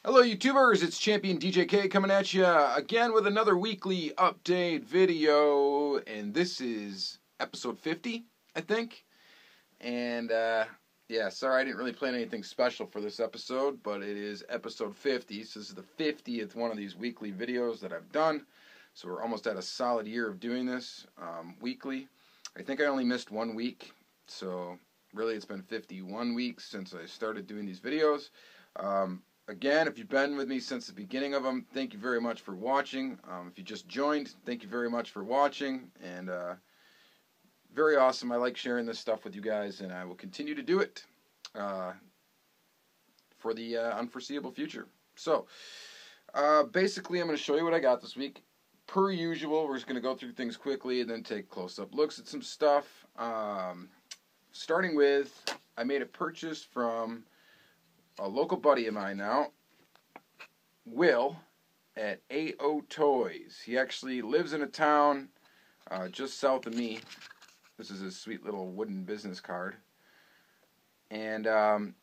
Hello YouTubers, it's Championdjk coming at you again with another weekly update video, and this is episode 50, I think. And yeah, sorry I didn't really plan anything special for this episode, but it is episode 50, so this is the 50th one of these weekly videos that I've done. So we're almost at a solid year of doing this weekly. I think I only missed 1 week, so really it's been 51 weeks since I started doing these videos. Again, if you've been with me since the beginning of them, thank you very much for watching. If you just joined, thank you very much for watching. And very awesome. I like sharing this stuff with you guys, and I will continue to do it for the unforeseeable future. So, basically, I'm going to show you what I got this week. Per usual, we're just going to go through things quickly and then take close-up looks at some stuff. Starting with, I made a purchase from a local buddy of mine now, Will, at AO Toys. He actually lives in a town just south of me. This is his sweet little wooden business card. And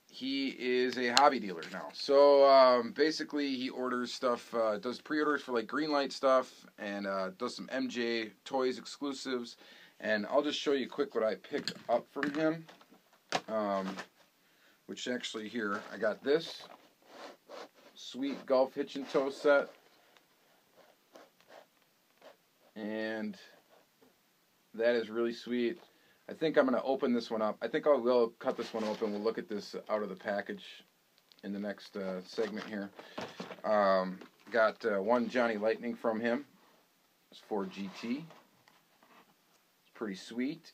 he is a hobby dealer now. So basically he orders stuff, does pre-orders for like Greenlight stuff, and does some MJ Toys exclusives. And I'll just show you quick what I picked up from him. Which actually here, I got this sweet golf hitch and toe set. And that is really sweet. I think I'm going to open this one up. I think I will cut this one open. We'll look at this out of the package in the next segment here. Got one Johnny Lightning from him. It's for GT. It's pretty sweet.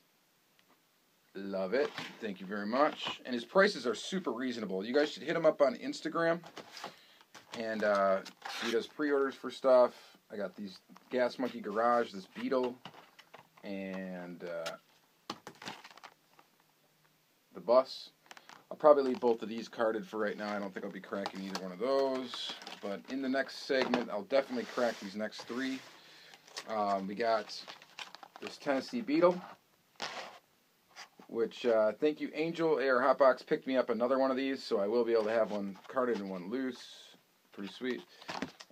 Love it. Thank you very much. And his prices are super reasonable. You guys should hit him up on Instagram. And he does pre-orders for stuff. I got these Gas Monkey Garage, this Beetle, and the bus. I'll probably leave both of these carded for right now. I don't think I'll be cracking either one of those. But in the next segment, I'll definitely crack these next three. We got this Tennessee Beetle, which, thank you, Angel Air Hotbox picked me up another one of these, so I will be able to have one carded and one loose. Pretty sweet.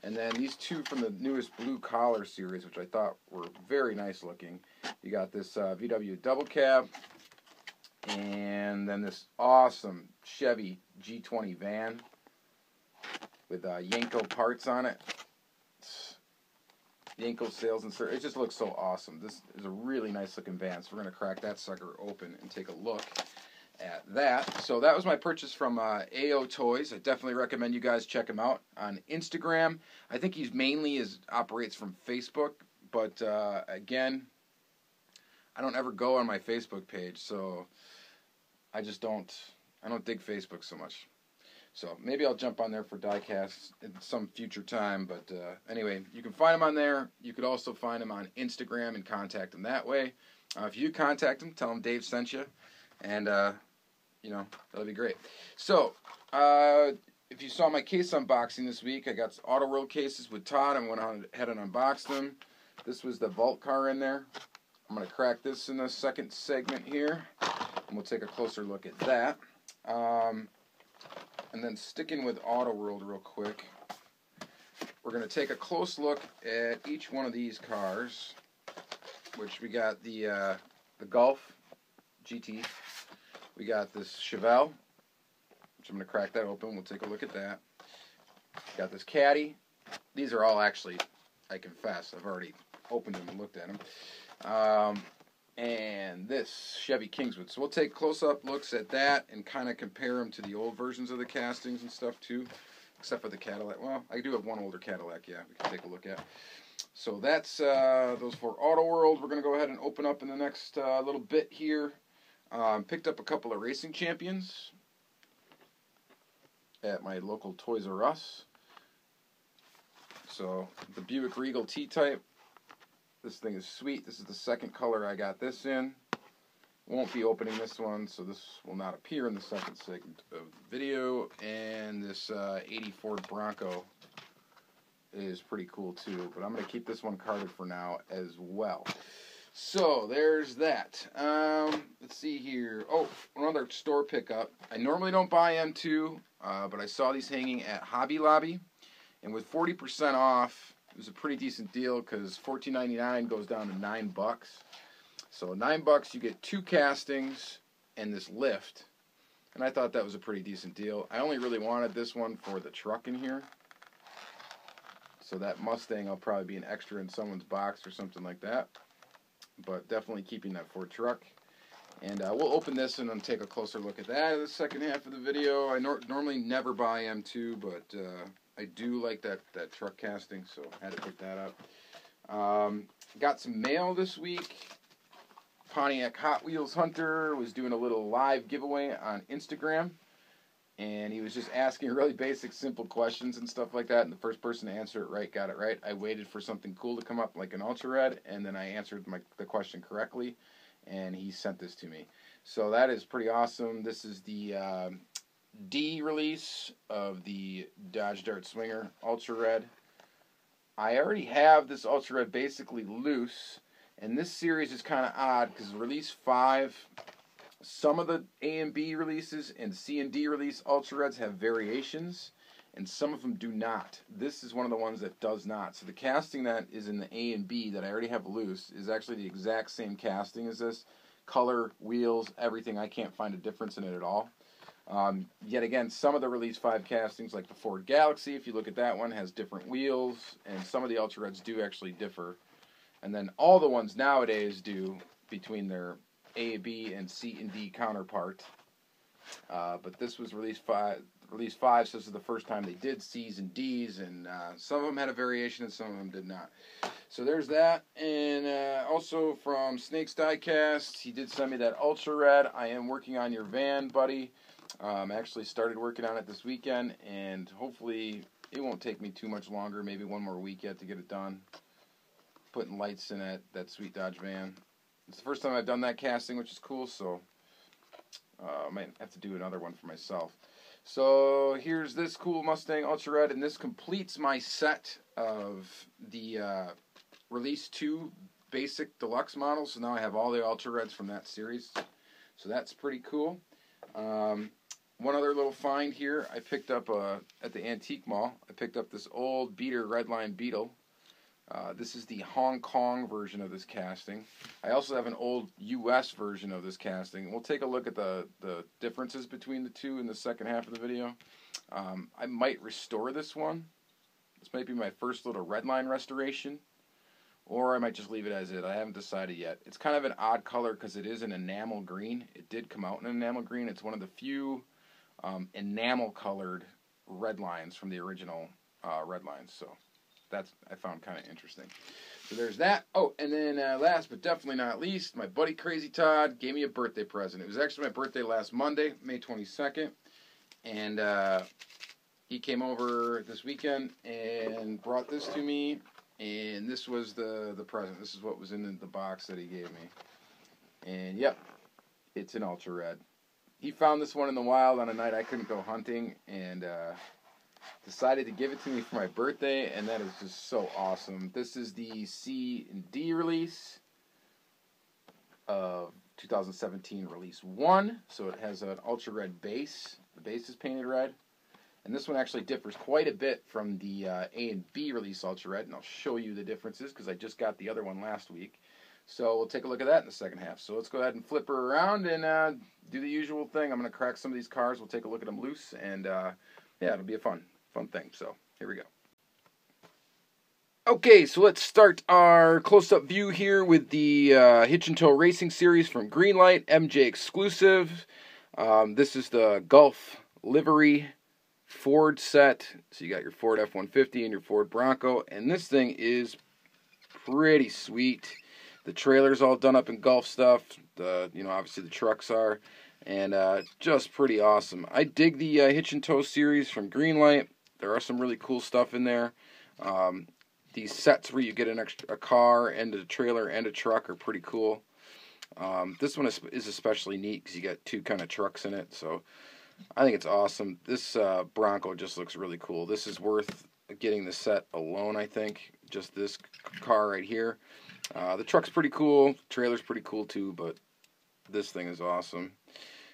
And then these two from the newest Blue Collar series, which I thought were very nice looking. You got this VW double cab, and then this awesome Chevy G20 van with Yanko parts on it. Yanko sales and service. It just looks so awesome. This is a really nice looking van, so we're going to crack that sucker open and take a look at that. So that was my purchase from AO Toys. I definitely recommend you guys check him out on Instagram. I think he's mainly operates from Facebook, but again, I don't ever go on my Facebook page, so I don't dig Facebook so much. So maybe I'll jump on there for Diecast at some future time. But anyway, you can find him on there. You could also find him on Instagram and contact him that way. If you contact him, tell him Dave sent you. And, you know, that'll be great. So, if you saw my case unboxing this week, I got Auto World cases with Todd. I went ahead and unboxed them. This was the Vault car in there. I'm going to crack this in the second segment here. And we'll take a closer look at that. And then sticking with Auto World real quick, we're going to take a close look at each one of these cars, which we got the Golf GT. We got this Chevelle, which I'm going to crack that open. We'll take a look at that. Got this Caddy. These are all actually, I confess, I've already opened them and looked at them. And this Chevy Kingswood. So we'll take close-up looks at that and kind of compare them to the old versions of the castings and stuff too, except for the Cadillac. Well, I do have one older Cadillac, yeah, we can take a look at. So that's those for Auto World. We're going to go ahead and open up in the next little bit here. Picked up a couple of racing champions at my local Toys R Us. So the Buick Regal T-Type. This thing is sweet. This is the second color I got this in. Won't be opening this one, so this will not appear in the second segment of the video. And this 80 Ford Bronco is pretty cool too, but I'm going to keep this one carded for now as well. So there's that. Let's see here. Oh, another store pickup. I normally don't buy M2, but I saw these hanging at Hobby Lobby, and with 40% off, it was a pretty decent deal because $14.99 goes down to $9. So $9, you get 2 castings and this lift, and I thought that was a pretty decent deal. I only really wanted this one for the truck in here. So that Mustang will probably be an extra in someone's box or something like that. But definitely keeping that for truck. And we'll open this and then take a closer look at that in the second half of the video. I normally never buy M2, but I do like that truck casting, so I had to pick that up. Got some mail this week. Pontiac Hot Wheels Hunter was doing a little live giveaway on Instagram. And he was just asking really basic, simple questions and stuff like that. And the first person to answer it right got it right. I waited for something cool to come up, like an Ultra Red, and then I answered the question correctly, and he sent this to me. So that is pretty awesome. This is the D release of the Dodge Dart Swinger Ultra Red. I already have this Ultra Red basically loose, and this series is kind of odd because release 5... Some of the A and B releases and C and D release Ultra Reds have variations, and some of them do not. This is one of the ones that does not. So the casting that is in the A and B that I already have loose is actually the exact same casting as this. Color, wheels, everything. I can't find a difference in it at all. Yet again, some of the release 5 castings, like the Ford Galaxy, if you look at that one, has different wheels, and some of the Ultra Reds do actually differ. And then all the ones nowadays do between their A, B, and C and D counterpart. But this was release 5, so this is the first time they did C's and D's, and some of them had a variation and some of them did not. So there's that. And also from Snake's Diecast, he did send me that Ultra Red. I am working on your van, buddy. Actually started working on it this weekend, and hopefully it won't take me too much longer, maybe one more week yet to get it done. Putting lights in that sweet Dodge van. It's the first time I've done that casting, which is cool, so I might have to do another one for myself. So here's this cool Mustang Ultra Red, and this completes my set of the Release 2 basic deluxe models. So now I have all the Ultra Reds from that series. So that's pretty cool. One other little find here, I picked up at the antique mall. I picked up this old beater Redline Beetle. This is the Hong Kong version of this casting. I also have an old US version of this casting. We'll take a look at the differences between the two in the second half of the video. I might restore this one. This might be my first little Redline restoration. Or I might just leave it as is. I haven't decided yet. It's kind of an odd color because it is an enamel green. It did come out in an enamel green. It's one of the few enamel colored Redlines from the original Redlines. So that's I found kind of interesting. So there's that. Oh, and then last but definitely not least, my buddy Crazy Todd gave me a birthday present. It was actually my birthday last Monday, May 22nd. And he came over this weekend and brought this to me. And this was the present. This is what was in the box that he gave me. And yep, it's an Ultra Red. He found this one in the wild on a night I couldn't go hunting, and decided to give it to me for my birthday, and that is just so awesome. This is the C and D release of 2017 release 1. So it has an Ultra Red base. The base is painted red. And this one actually differs quite a bit from the A and B release Ultra Red, and I'll show you the differences because I just got the other one last week. So we'll take a look at that in the second half. So let's go ahead and flip her around and do the usual thing. I'm going to crack some of these cars. We'll take a look at them loose, and yeah, it'll be a fun thing. So here we go. Okay, so let's start our close-up view here with the Hitch and Tow Racing Series from Greenlight, MJ exclusive. This is the Gulf livery Ford set. So you got your Ford F-150 and your Ford Bronco, and this thing is pretty sweet. The trailer's all done up in Gulf stuff. Obviously the trucks are, and just pretty awesome. I dig the Hitch and Tow series from Greenlight. There are some really cool stuff in there. These sets where you get a car and a trailer and a truck are pretty cool. This one is especially neat because you got two kind of trucks in it, so I think it's awesome. This Bronco just looks really cool. This is worth getting the set alone, I think. Just this car right here. The truck's pretty cool. Trailer's pretty cool too, but this thing is awesome.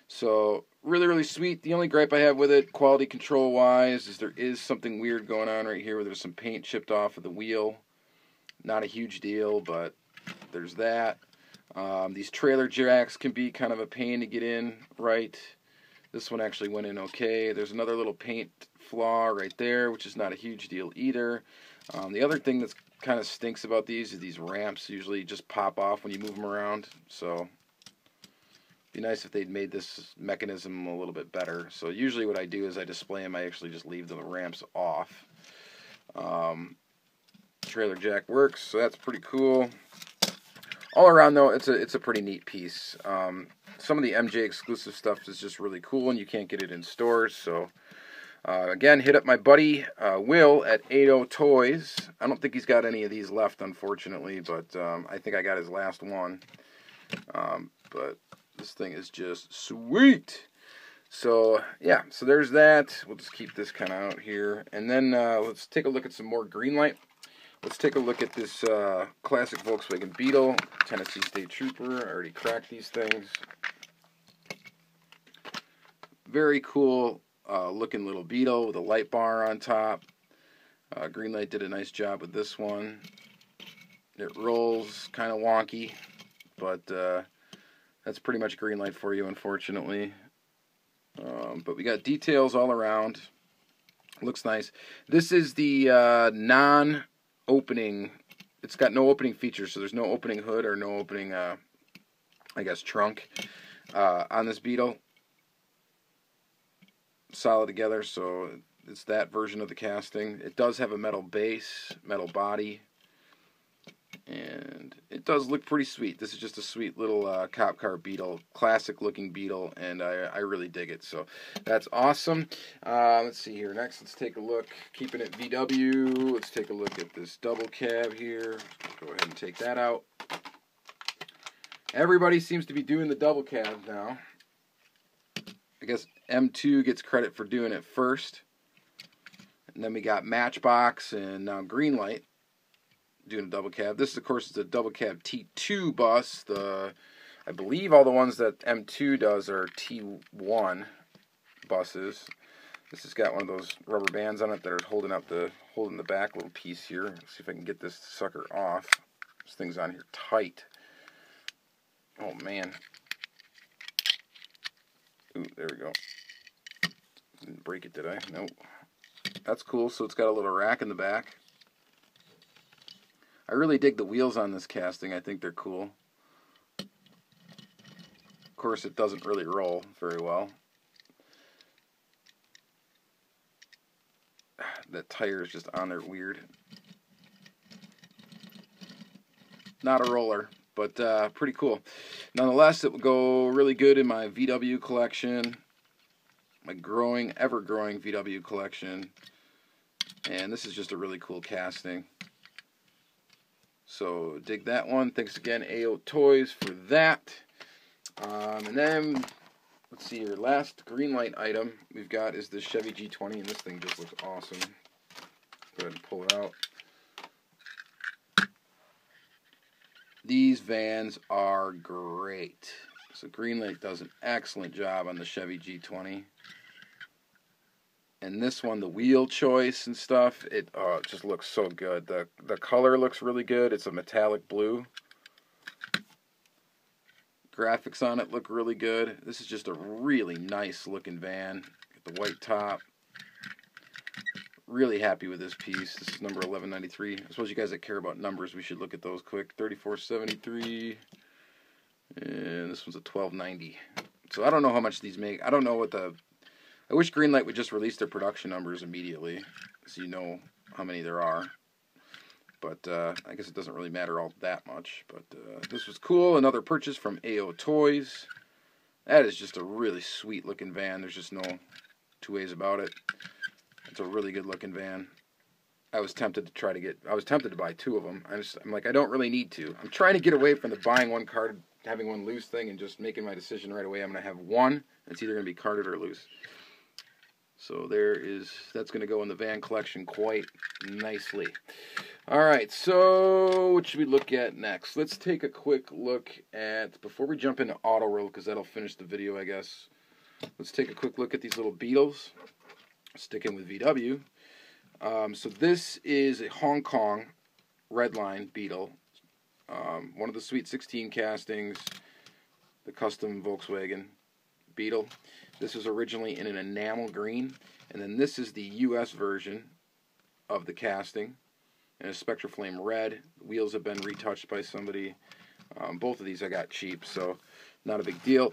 So, really, really sweet. The only gripe I have with it, quality control wise, is there is something weird going on right here where there's some paint chipped off of the wheel. Not a huge deal, but there's that. These trailer jacks can be kind of a pain to get in right. This one actually went in okay. There's another little paint flaw right there, which is not a huge deal either. The other thing that's kind of stinks about these is these ramps usually just pop off when you move them around. So it'd be nice if they'd made this mechanism a little bit better. So usually what I do is I display them. I actually just leave the ramps off. Trailer jack works, so that's pretty cool. All around though, it's a pretty neat piece. Some of the MJ exclusive stuff is just really cool, and you can't get it in stores. So again, hit up my buddy Will at 80 Toys. I don't think he's got any of these left, unfortunately, but I think I got his last one. But this thing is just sweet. So yeah, so there's that. We'll just keep this kind of out here, and then let's take a look at some more Greenlight. Let's take a look at this classic Volkswagen Beetle, Tennessee State Trooper. I already cracked these things. Very cool looking little Beetle with a light bar on top. Greenlight did a nice job with this one. It rolls kind of wonky, but that's pretty much Greenlight for you, unfortunately. But we got details all around. Looks nice. This is the non-opening. It's got no opening features, so there's no opening hood or no opening, I guess, trunk on this Beetle. Solid together, so it's that version of the casting. It does have a metal base, metal body, and it does look pretty sweet. This is just a sweet little cop car Beetle, classic looking Beetle, and I really dig it. So that's awesome. Let's see here. Next, let's take a look. Keeping it VW. Let's take a look at this double cab here. Go ahead and take that out. Everybody seems to be doing the double cab now. I guess M2 gets credit for doing it first. And then we got Matchbox and now Greenlight doing a double cab. This, of course, is a double cab T2 bus. I believe all the ones that M2 does are T1 buses. This has got one of those rubber bands on it that are holding the back little piece here. Let's see if I can get this sucker off. This thing's on here tight. Oh man. Ooh, there we go. Didn't break it, did I? Nope. That's cool. So it's got a little rack in the back. I really dig the wheels on this casting. I think they're cool. Of course, it doesn't really roll very well. That tire is just on there weird. Not a roller, but pretty cool. Nonetheless, it will go really good in my VW collection, my ever-growing VW collection. And this is just a really cool casting. So dig that one. Thanks again, AO Toys, for that. And then, let's see here. Last Greenlight item we've got is the Chevy G20, and this thing just looks awesome. Go ahead and pull it out. These vans are great. So Greenlight does an excellent job on the Chevy G20. And this one, the wheel choice and stuff, it just looks so good. The color looks really good. It's a metallic blue. Graphics on it look really good. This is just a really nice looking van. Get the white top. Really happy with this piece. This is number 1193. I suppose you guys that care about numbers, we should look at those quick. 3473. And this one's a 1290. So I don't know how much these make. I don't know what I wish Greenlight would just release their production numbers immediately, so you know how many there are. But I guess it doesn't really matter all that much. But this was cool. Another purchase from AO Toys. That is just a really sweet looking van. There's just no two ways about it. It's a really good looking van. I was tempted to buy two of them. I'm like, I don't really need to. I'm trying to get away from the buying one card, having one loose thing, and just making my decision right away. I'm going to have one. It's either going to be carded or loose. So that's going to go in the van collection quite nicely. All right, so what should we look at next? Let's take a quick look at, before we jump into Auto World, because that'll finish the video, I guess. Let's take a quick look at these little Beetles. Sticking with VW. So this is a Hong Kong Redline Beetle. One of the Sweet 16 castings, the custom Volkswagen Beetle. This was originally in an enamel green, and then this is the US version of the casting in a Spectraflame red. The wheels have been retouched by somebody. Both of these I got cheap, so not a big deal.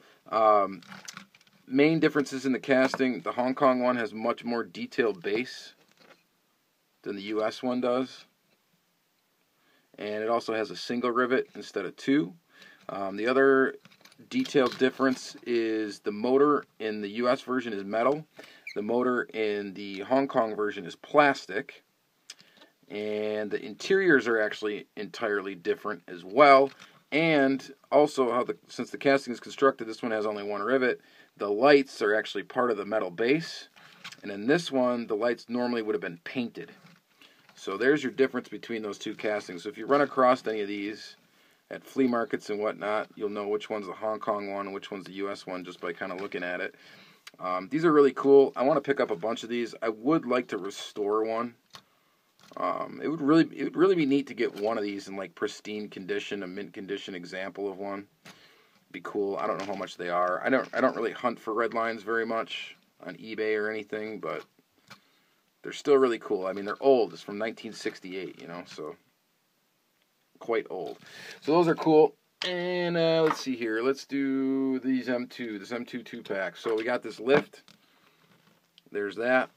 Main differences in the casting: the Hong Kong one has much more detailed base than the US one does, and it also has a single rivet instead of two. The other detailed difference is the motor in the US version is metal. The motor in the Hong Kong version is plastic. And the interiors are actually entirely different as well. And also, since the casting is constructed, this one has only one rivet. The lights are actually part of the metal base. And in this one, the lights normally would have been painted. So there's your difference between those two castings. So if you run across any of these at flea markets and whatnot, you'll know which one's the Hong Kong one and which one's the US one just by kind of looking at it. These are really cool. I want to pick up a bunch of these. I would like to restore one. It would really be neat to get one of these in like pristine condition, a mint condition example of one. Be cool. I don't know how much they are. I don't really hunt for Redlines very much on eBay or anything, but they're still really cool. I mean, they're old. It's from 1968, you know, so quite old. So those are cool. And let's see here. Let's do these M2, this M2 2-pack. So we got this lift. There's that.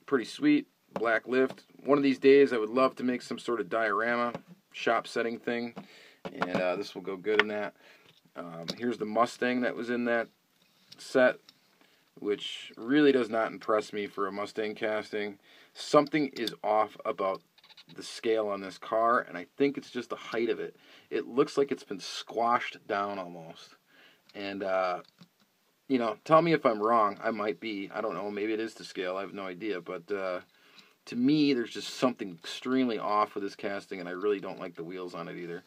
Pretty sweet. Black lift. One of these days I would love to make some sort of diorama shop setting thing, and this will go good in that. Here's the Mustang that was in that set, which really does not impress me for a Mustang casting. Something is off about the scale on this car, and I think it's just the height of it. It looks like it's been squashed down almost. And you know, tell me if I'm wrong. I might be. I don't know. Maybe it is to scale. I have no idea. But to me, there's just something extremely off with this casting, and I really don't like the wheels on it either.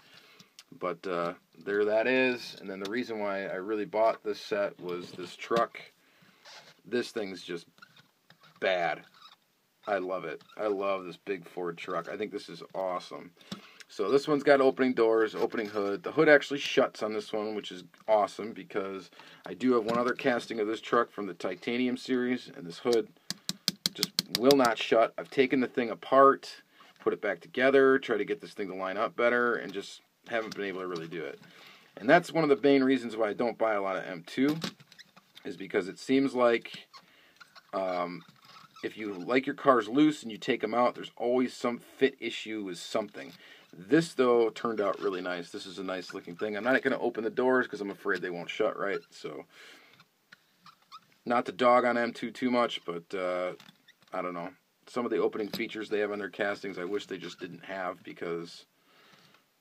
But there that is. And then the reason why I really bought this set was this truck. This thing's just bad. I love it. I love this big Ford truck. I think this is awesome. So this one's got opening doors, opening hood. The hood actually shuts on this one, which is awesome because I do have one other casting of this truck from the Titanium series, and this hood just will not shut. I've taken the thing apart, put it back together, try to get this thing to line up better, and just haven't been able to really do it. And that's one of the main reasons why I don't buy a lot of M2, is because it seems like if you like your cars loose and you take them out, there's always some fit issue with something. This, though, turned out really nice. This is a nice looking thing. I'm not going to open the doors because I'm afraid they won't shut right. So, not to dog on M2 too much, but I don't know. Some of the opening features they have on their castings I wish they just didn't have because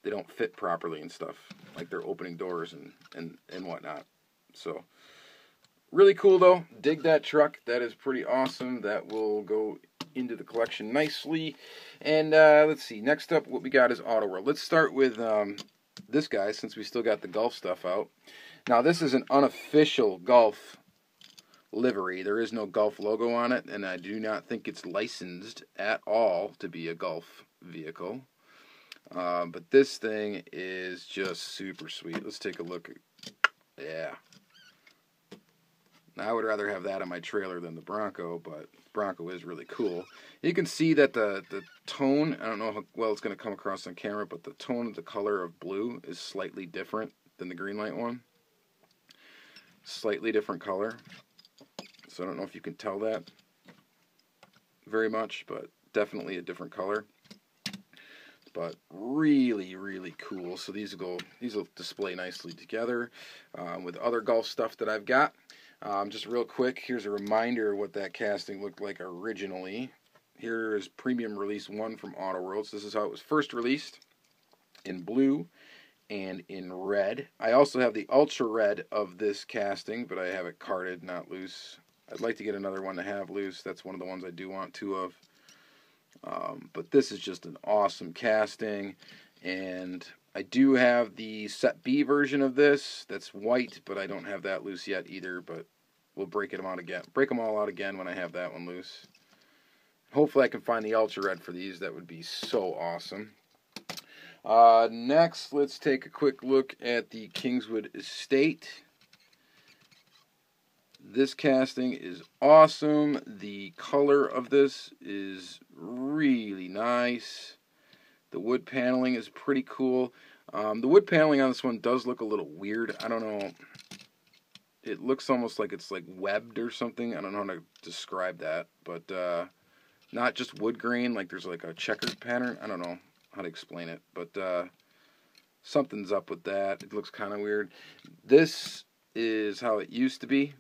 they don't fit properly and stuff, like their opening doors and whatnot. So, really cool, though. Dig that truck. That is pretty awesome. That will go into the collection nicely. And let's see. Next up, what we got is Auto World. Let's start with this guy, since we still got the Golf stuff out. Now, this is an unofficial Golf livery. There is no Golf logo on it, and I do not think it's licensed at all to be a Golf vehicle. But this thing is just super sweet. Let's take a look. Yeah. I would rather have that in my trailer than the Bronco, but Bronco is really cool. You can see that the tone, I don't know how well it's going to come across on camera, but the tone of the color of blue is slightly different than the Greenlight one. Slightly different color. So I don't know if you can tell that very much, but definitely a different color. But really, really cool. So these will display nicely together with other Golf stuff that I've got. Just real quick, here's a reminder of what that casting looked like originally. Here is Premium Release 1 from Auto World. So this is how it was first released, in blue and in red. I also have the Ultra Red of this casting, but I have it carded, not loose. I'd like to get another one to have loose. That's one of the ones I do want two of. But this is just an awesome casting, and I do have the Set B version of this that's white, but I don't have that loose yet either, but we'll break them all out again when I have that one loose. Hopefully I can find the Ultra Red for these. That would be so awesome. Next, let's take a quick look at the Kingswood Estate. This casting is awesome. The color of this is really nice. The wood paneling is pretty cool. The wood paneling on this one does look a little weird. I don't know. It looks almost like it's like webbed or something. I don't know how to describe that. But not just wood grain, like there's like a checkered pattern. I don't know how to explain it. But something's up with that. It looks kind of weird. This is how it used to be.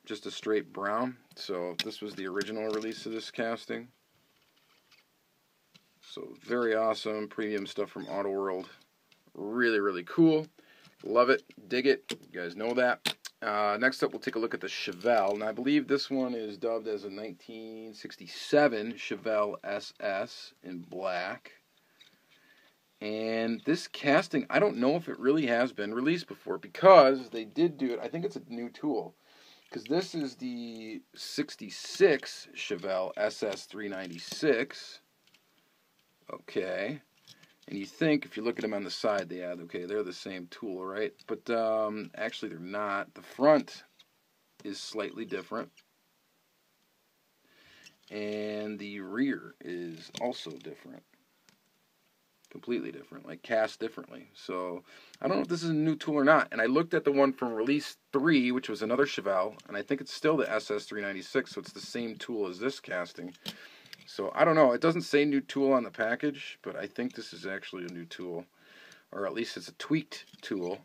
Just a straight brown. So this was the original release of this casting. So very awesome. Premium stuff from Auto World. Really, really cool. Love it. Dig it. You guys know that. Next up, we'll take a look at the Chevelle. And I believe this one is dubbed as a 1967 Chevelle SS in black. And this casting, I don't know if it really has been released before, because they did do it. I think it's a new tool. Because this is the 66 Chevelle SS 396. Okay. And you think, if you look at them on the side, they're the same tool, right? But actually they're not. The front is slightly different. And the rear is also different. Completely different, like cast differently. So I don't know if this is a new tool or not. And I looked at the one from release 3, which was another Chevelle, and I think it's still the SS396, so it's the same tool as this casting. So I don't know. It doesn't say new tool on the package, but I think this is actually a new tool, or at least it's a tweaked tool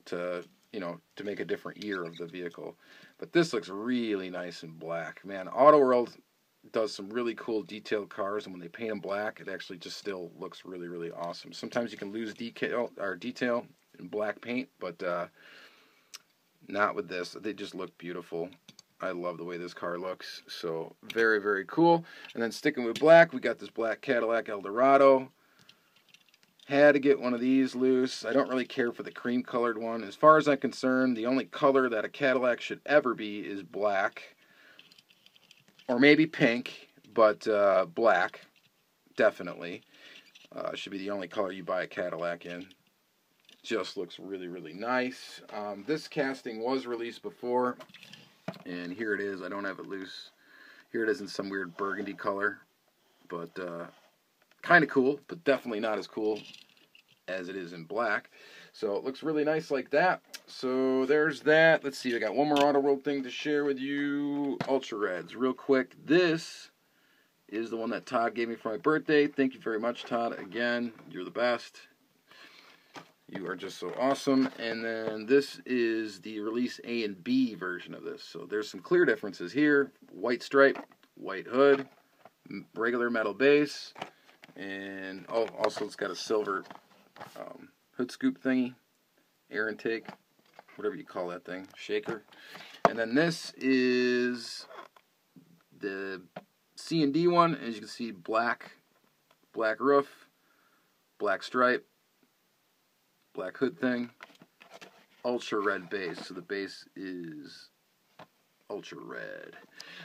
to, to make a different year of the vehicle. But this looks really nice in black. Man, Auto World does some really cool detailed cars, and when they paint them black, it actually just still looks really, really awesome. Sometimes you can lose detail in black paint, but not with this. They just look beautiful. I love the way this car looks. So very, very cool. And then sticking with black, we got this black Cadillac Eldorado. Had to get one of these loose. I don't really care for the cream colored one. As far as I'm concerned, the only color that a Cadillac should ever be is black. Or maybe pink, but black, definitely. Should be the only color you buy a Cadillac in. Just looks really, really nice. This casting was released before, and here it is. I don't have it loose. Here it is in some weird burgundy color, but kind of cool, but definitely not as cool as it is in black. So it looks really nice like that. So there's that. Let's see, I got one more Auto World thing to share with you. Ultra Reds, real quick. This is the one that Todd gave me for my birthday. Thank you very much, Todd. Again, you're the best. You are just so awesome. And then this is the release A and B version of this. So there's some clear differences here. White stripe, white hood, regular metal base, and also it's got a silver hood scoop thingy, air intake, whatever you call that thing, shaker. And then this is the C and D one. As you can see, black roof, black stripe, black hood thing, ultra red base. So the base is ultra red.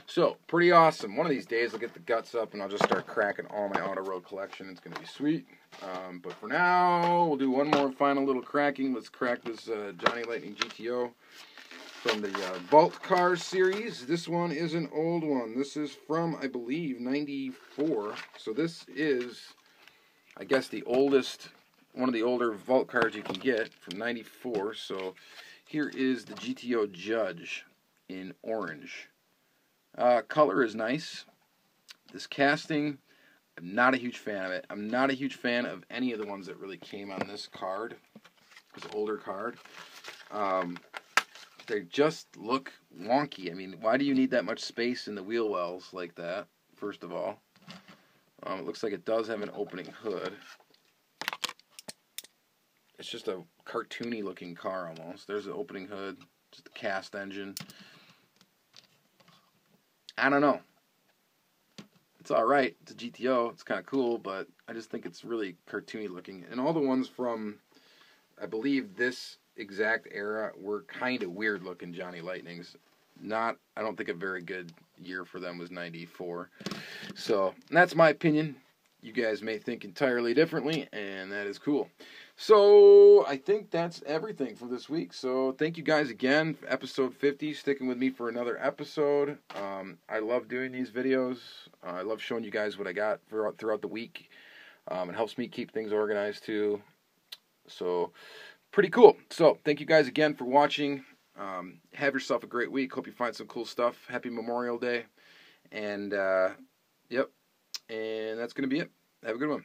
So pretty awesome. One of these days I'll get the guts up and I'll just start cracking all my Auto World collection. It's gonna be sweet. But for now, we'll do one more final little cracking. Let's crack this Johnny Lightning GTO from the Vault Cars series. This one is an old one. This is from, I believe, 94. So this is, I guess, the oldest, one of the older Vault Cars you can get from 94. So here is the GTO Judge in orange. Color is nice. This casting, I'm not a huge fan of it. I'm not a huge fan of any of the ones that really came on this card, this older card. They just look wonky. I mean, why do you need that much space in the wheel wells like that, first of all? It looks like it does have an opening hood. It's just a cartoony looking car almost. There's an opening hood, just a cast engine. I don't know. It's alright. It's a GTO. It's kind of cool, but I just think it's really cartoony looking. And all the ones from, I believe, this exact era were kind of weird looking Johnny Lightnings. I don't think a very good year for them was 94. So, that's my opinion. You guys may think entirely differently, and that is cool. So, I think that's everything for this week. So, thank you guys again for episode 50, sticking with me for another episode. I love doing these videos. I love showing you guys what I got throughout the week. It helps me keep things organized, too. So, pretty cool. So, thank you guys again for watching. Have yourself a great week. Hope you find some cool stuff. Happy Memorial Day. And, yep. And that's going to be it. Have a good one.